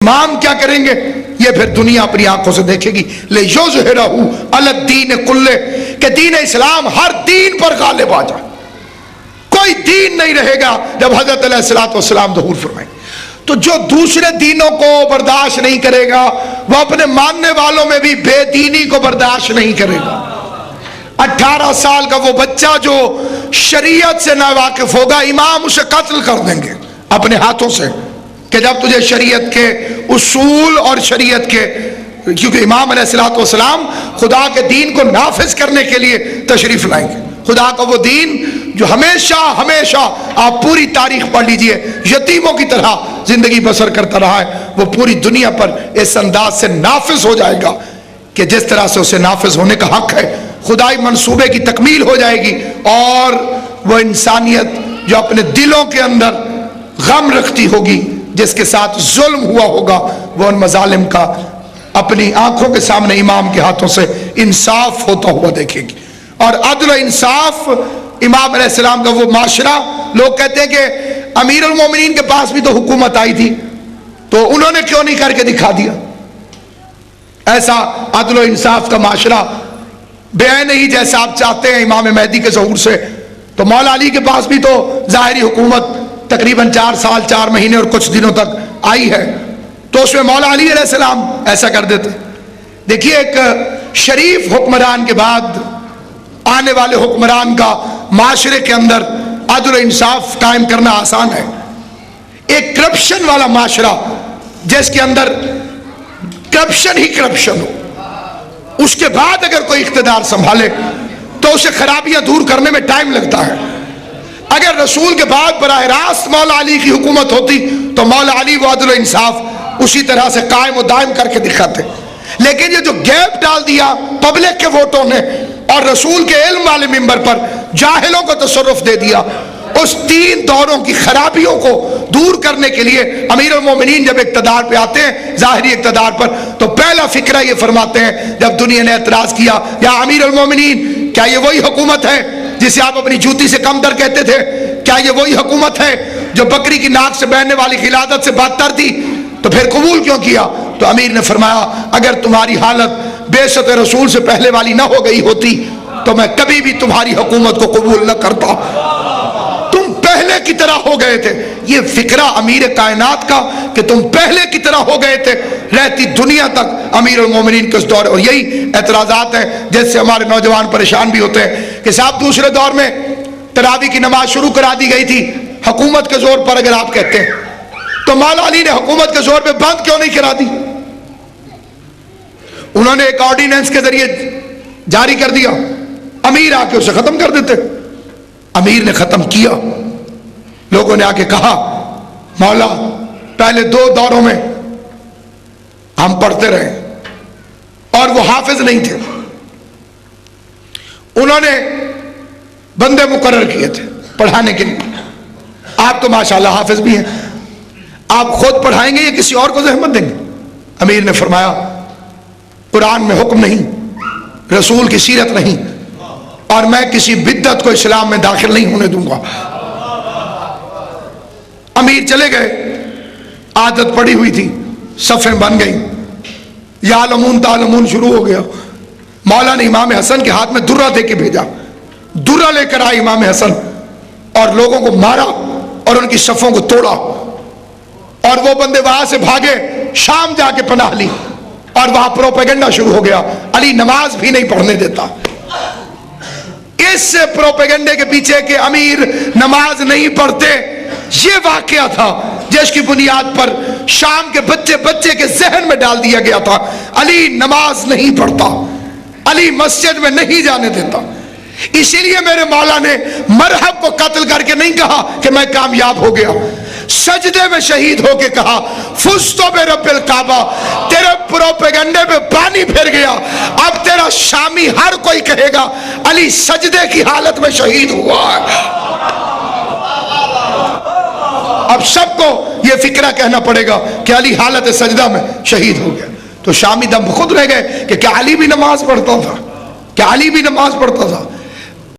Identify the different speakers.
Speaker 1: امام کیا کریں گے یہ پھر دنیا اپنی آنکھوں سے دیکھے گی. لِيُظْهِرَهُ عَلَى الدِّينِ كُلِّهِ کہ دین اسلام ہر دین پر غالب آ جائے. کوئی دین نہیں رہے گا جب حضرت علیہ السلام ظہور فرمائیں. تو جو دوسرے دینوں کو برداشت نہیں کرے گا وہ اپنے ماننے والوں میں بھی بے دینی کو برداشت نہیں کرے گا. 18 سال کا وہ بچہ جو شریعت سے ناواقف ہوگا امام اسے قتل کر دیں گے اپنے ہاتھوں سے کہ جب تجھے شریعت کے اصول اور شریعت کے، کیونکہ امام علیہ السلام خدا کے دین کو نافذ کرنے کے لیے تشریف لائیں گے. خدا کا وہ دین جو ہمیشہ ہمیشہ، آپ پوری تاریخ پڑھ لیجئے، یتیموں کی طرح زندگی بسر کرتا رہا ہے، وہ پوری دنیا پر اس انداز سے نافذ ہو جائے گا کہ جس طرح سے اسے نافذ ہونے کا حق ہے. خدائی منصوبے کی تکمیل ہو جائے گی اور وہ انسانیت جو اپنے دلوں کے اندر غم رکھتی ہوگی، جس کے ساتھ ظلم ہوا ہوگا، وہ ان مظالم کا اپنی آنکھوں کے سامنے امام کے ہاتھوں سے انصاف ہوتا ہوا دیکھے گی. اور عدل و انصاف امام علیہ السلام کا وہ معاشرہ، لوگ کہتے ہیں کہ امیر المومنین کے پاس بھی تو حکومت آئی تھی تو انہوں نے کیوں نہیں کر کے دکھا دیا. ایسا عدل و انصاف کا معاشرہ بے نہیں جیسا آپ چاہتے ہیں امام مہدی کے ظہور سے. تو مولا علی کے پاس بھی تو ظاہری حکومت تقریباً 4 سال 4 مہینے اور کچھ دنوں تک آئی ہے، تو اس میں مولا علی علیہ السلام ایسا کر دیتے. دیکھیے ایک شریف حکمران کے بعد آنے والے حکمران کا معاشرے کے اندر عدل و انصاف قائم کرنا آسان ہے. ایک کرپشن والا معاشرہ جس کے اندر کرپشن ہی کرپشن ہو، اس کے بعد اگر کوئی اقتدار سنبھالے تو اسے خرابیاں دور کرنے میں ٹائم لگتا ہے. اگر رسول کے بعد براہ راست مولا علی کی حکومت ہوتی تو مولا علی وہ عدل و انصاف اسی طرح سے قائم و دائم کر کے دکھاتے. لیکن یہ جو گیپ ڈال دیا پبلک کے ووٹوں نے اور رسول کے علم والے ممبر پر جاہلوں کو تصرف دے دیا، اس 3 دوروں کی خرابیوں کو دور کرنے کے لیے امیر المومنین جب اقتدار پہ آتے ہیں ظاہری اقتدار پر، تو پہلا فکرہ یہ فرماتے ہیں جب دنیا نے اعتراض کیا، یا امیر المومنین کیا یہ وہی حکومت ہے جسے آپ اپنی جوتی سے کم تر کہتے تھے؟ کیا یہ وہی حکومت ہے جو بکری کی ناک سے بہنے والی خلافت سے بدتر تھی؟ تو پھر قبول کیوں کیا؟ تو امیر نے فرمایا اگر تمہاری حالت بعثت رسول سے پہلے والی نہ ہو گئی ہوتی تو میں کبھی بھی تمہاری حکومت کو قبول نہ کرتا. تم پہلے کی طرح ہو گئے تھے. یہ فکرہ امیر کائنات کا کہ تم پہلے کی طرح ہو گئے تھے رہتی دنیا تک امیر المومنین کے اس دور. اور یہی اعتراضات ہیں جس سے ہمارے نوجوان پریشان بھی ہوتے ہیں کہ صاحب دوسرے دور میں تراویح کی نماز شروع کرا دی گئی تھی حکومت کے زور پر، اگر آپ کہتے ہیں تو مولا علی نے حکومت کے زور پہ بند کیوں نہیں کرا دی؟ انہوں نے ایک آرڈیننس کے ذریعے جاری کر دیا، امیر آ کے اسے ختم کر دیتے. امیر نے ختم کیا. لوگوں نے آ کے کہا مولا پہلے 2 دوروں میں ہم پڑھتے رہے اور وہ حافظ نہیں تھے، انہوں نے بندے مقرر کیے تھے پڑھانے کے لیے. آپ تو ماشاءاللہ حافظ بھی ہیں، آپ خود پڑھائیں گے یا کسی اور کو زحمت دیں گے؟ امیر نے فرمایا قرآن میں حکم نہیں، رسول کی سیرت نہیں، اور میں کسی بدعت کو اسلام میں داخل نہیں ہونے دوں گا. امیر چلے گئے. عادت پڑی ہوئی تھی، صفیں بن گئیں، یعلمون تعلمون شروع ہو گیا. مولا نے امام حسن کے ہاتھ میں درہ دے کے بھیجا. درہ لے کر آئے امام حسن اور لوگوں کو مارا اور ان کی صفوں کو توڑا. اور وہ بندے وہاں سے بھاگے، شام جا کے پناہ لی اور وہاں پروپیگنڈا شروع ہو گیا. علی نماز بھی نہیں پڑھنے دیتا. اس پروپیگنڈے کے پیچھے کہ امیر نماز نہیں پڑھتے، یہ واقعہ تھا جس کی بنیاد پر شام کے بچے کے ذہن میں ڈال دیا گیا تھا علی نماز نہیں پڑھتا، علی مسجد میں نہیں جانے دیتا. اسی لیے میرے مولا نے مرحب کو قتل کر کے نہیں کہا کہ میں کامیاب ہو گیا، سجدے میں شہید ہو کے کہا فزتو برب الکعبہ، تیرے پروپیگنڈے میں پانی پھر گیا. اب تیرا شامی ہر کوئی کہے گا علی سجدے کی حالت میں شہید ہوا ہے. اب سب کو یہ فکرہ کہنا پڑے گا کہ علی حالت سجدہ میں شہید ہو گیا. تو شامی دم خود رہ گئے کہ کیا علی بھی نماز پڑھتا تھا؟ کیا علی بھی نماز پڑھتا تھا؟